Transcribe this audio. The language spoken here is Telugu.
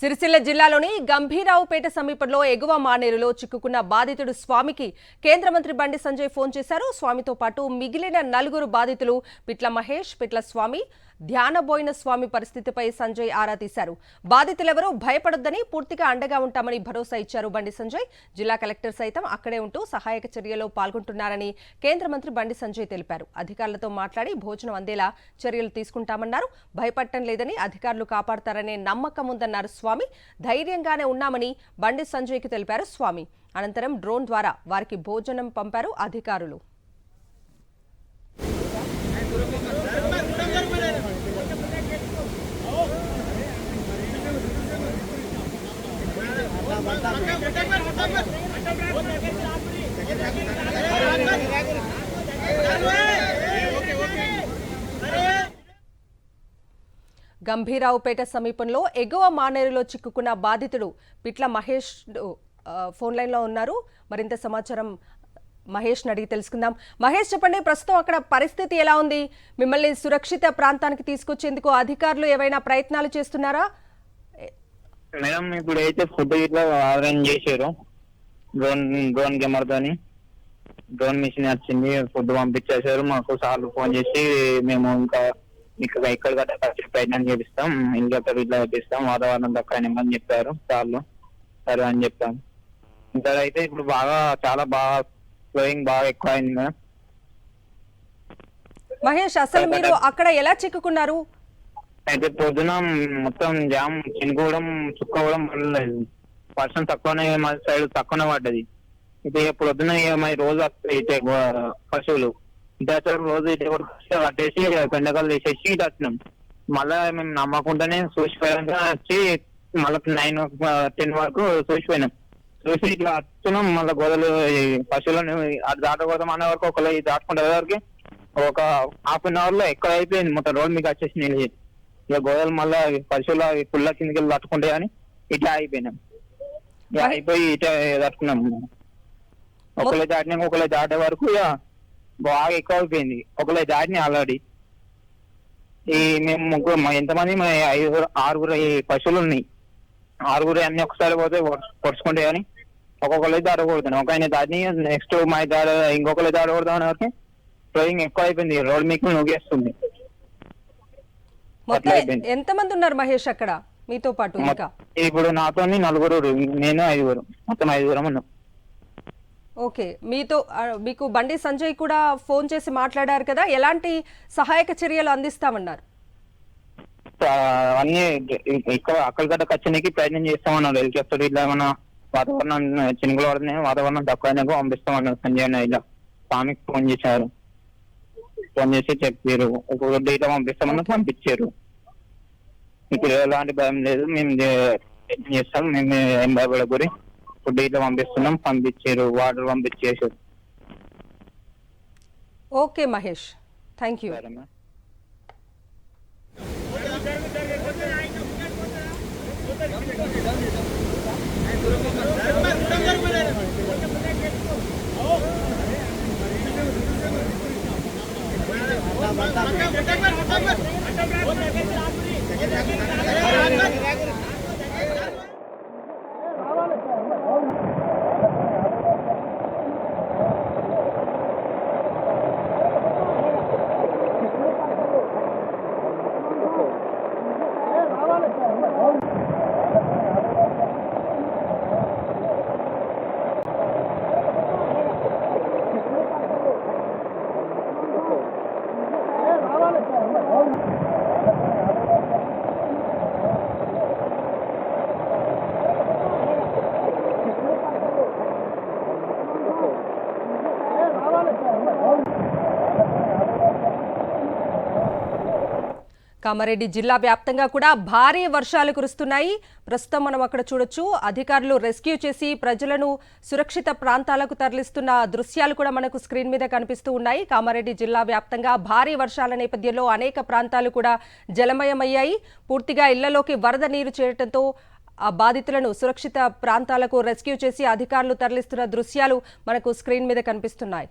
సిరిసిల్ల జిల్లాలోని గంభీరావుపేట సమీపంలో ఎగువ మానేరులో చిక్కుకున్న బాధితుడు స్వామికి కేంద్ర మంత్రి బండి సంజయ్ ఫోన్ చేశారు. స్వామితో పాటు మిగిలిన నలుగురు బాధితులు పిట్ల మహేష్, పిట్ల స్వామి, ధ్యానబోయిన స్వామి పరిస్థితిపై సంజయ్ ఆరా తీశారు. బాధితులెవరూ భయపడొద్దని, పూర్తిగా అండగా ఉంటామని భరోసా ఇచ్చారు బండి సంజయ్. జిల్లా కలెక్టర్ సైతం అక్కడే ఉంటూ సహాయక చర్యలో పాల్గొంటున్నారని కేంద్ర మంత్రి బండి సంజయ్ తెలిపారు. అధికారులతో మాట్లాడి భోజనం అందేలా చర్యలు తీసుకుంటామన్నారు. భయపడటం లేదని, అధికారులు కాపాడతారనే నమ్మకం ఉందన్నారు స్వామి. ధైర్యంగానే ఉన్నామని బండి సంజయ్కి తెలిపారు స్వామి. అనంతరం డ్రోన్ ద్వారా వారికి భోజనం పంపారు అధికారులు. గంభీరావుపేట సమీపంలో ఎగువ మానేరులో చిక్కుకున్న బాధితుడు పిట్ల మహేష్ ఫోన్ లైన్లో ఉన్నారు. మరింత సమాచారం మహేష్ అడిగి తెలుసుకుందాం. మహేష్, చెప్పండి, ప్రస్తుతం అక్కడ పరిస్థితి ఎలా ఉంది? మిమ్మల్ని సురక్షిత ప్రాంతానికి తీసుకొచ్చేందుకు అధికారులు ఏవైనా ప్రయత్నాలు చేస్తున్నారా? మేడం, ఇప్పుడు అయితే ఫుడ్ ఇట్లా అరేంజ్ చేశారు. డ్రోన్ కెమెరాతోని డ్రోన్ మిషన్ వచ్చింది, ఫుడ్ పంపించేశారు. మాకు సార్లు ఫోన్ చేసి మేము ఇంకా ఇక్కడ వచ్చే ప్రయత్నం చేపిస్తాం, ఇంకెక్కడ ఇట్లా చేపిస్తాం, వాతావరణం దక్కని చెప్పారు సార్లు. సరే అని చెప్పాం. ఇంకా అయితే ఇప్పుడు చాలా బాగా ఫ్లోయింగ్ బాగా ఎక్కువ అయింది మేడం. మహేష్, అసలు మీరు అక్కడ ఎలా చిక్కుకున్నారు? అయితే పొద్దున మొత్తం జామ్ చినుకోవడం, చుక్కవడం వల్ల వర్షం తక్కువనే, మా సైడ్ తక్కువనే పడ్డది. అయితే పొద్దున మరి రోజు అయితే పశువులు ఇటు రోజు ఇటు కట్టేసి పెండకాలు తీసేసి ఇటు వచ్చినాం. మళ్ళా మేము నమ్మకుండానే చూసిపోయాక వచ్చి మళ్ళీ 9-10 వరకు చూసిపోయినాం. చూసి ఇట్లా వస్తున్నాం. మళ్ళీ గోదలు పశువులను అటు దాటకూడదాం అనే వరకు ఒకళ్ళు దాటుకుంటే వరకు ఒక ½ లో ఎక్కడ అయిపోయింది. మొత్తం రోడ్ మీకు వచ్చేసి నేను ఇక గోదలు మళ్ళీ పశువులు పుల్ల కిందకి వెళ్ళి తట్టుకుంటే కానీ ఇట్లా అయిపోయినాం. అయిపోయి ఇటే తట్టుకున్నాం. ఒకళ్ళు దాటినాక ఒకళ్ళు దాటే వరకు ఇక బాగా ఎక్కువ అయిపోయింది. ఒకళ్ళు దాటిని ఆల్రెడీ. ఈ మేము ముగ్గురు, ఎంతమంది 6 పశువులు ఉన్నాయి. 6 అన్ని ఒకసారి పోతే పొడుచుకుంటే కానీ ఒక్కొక్కరు దాటకూడదు. ఒక ఆయన దాటిని నెక్స్ట్ మా ఇంకొకరు దాటకూడదు అనే వరకు ఫ్లోయింగ్ ఎక్కువ అయిపోయింది. రోడ్ మీకు నొగేస్తుంది. ఎంతమంది ఉన్నారు మహేష్ అక్కడ మీతో పాటు? ఇప్పుడు నాతో 4, నేను 5, మొత్తం 5 ఉన్నాం. ఓకే, మీకు బండి సంజయ్ కూడా ఫోన్ చేసి మాట్లాడారు కదా, ఎలాంటి సహాయక చర్యలు అందిస్తామన్నారు? అన్ని ఇక్కడ అక్కడికట్ట ఖచ్చితంగా ప్రయత్నం చేస్తామన్నారు. హెలికాప్టర్ ఇట్లా ఏమన్నా వాతావరణం చినుకులు పడుతున్నాయి, వాతావరణం తక్కువ పంపిస్తామన్నారు. సంజయ్ అన్న ఇలా స్వామికి ఫోన్ చేశారు. ఫోన్ చేసి చెప్పారు ఒక డేటా పంపిస్తామని పంపించారు. ఇప్పుడు ఎలాంటి భయం లేదు, మేము చేస్తాం, మేము ఏం భయపడకూరి ఫుడ్ ఇట్లా పంపిస్తున్నాం. పంపించారు, వాటర్ పంపించేసారు. Okay Mahesh, thank you. Kamareddy జిల్లా వ్యాప్తంగా కూడా భారీ వర్షాలు కురుస్తున్నాయి. ప్రస్తుతం మనం అక్కడ చూడొచ్చు, అధికారులు రెస్క్యూ చేసి ప్రజలను సురక్షిత ప్రాంతాలకు తరలిస్తున్న దృశ్యాలు కూడా మనకు స్క్రీన్ మీద కనిపిస్తూ ఉన్నాయి. కామారెడ్డి జిల్లా వ్యాప్తంగా భారీ వర్షాల నేపథ్యంలో అనేక ప్రాంతాలు కూడా జలమయమయ్యాయి. పూర్తిగా ఇళ్లలోకి వరద నీరు చేరడంతో ఆ బాధితులను సురక్షిత ప్రాంతాలకు రెస్క్యూ చేసి అధికారులు తరలిస్తున్న దృశ్యాలు మనకు స్క్రీన్ మీద కనిపిస్తున్నాయి.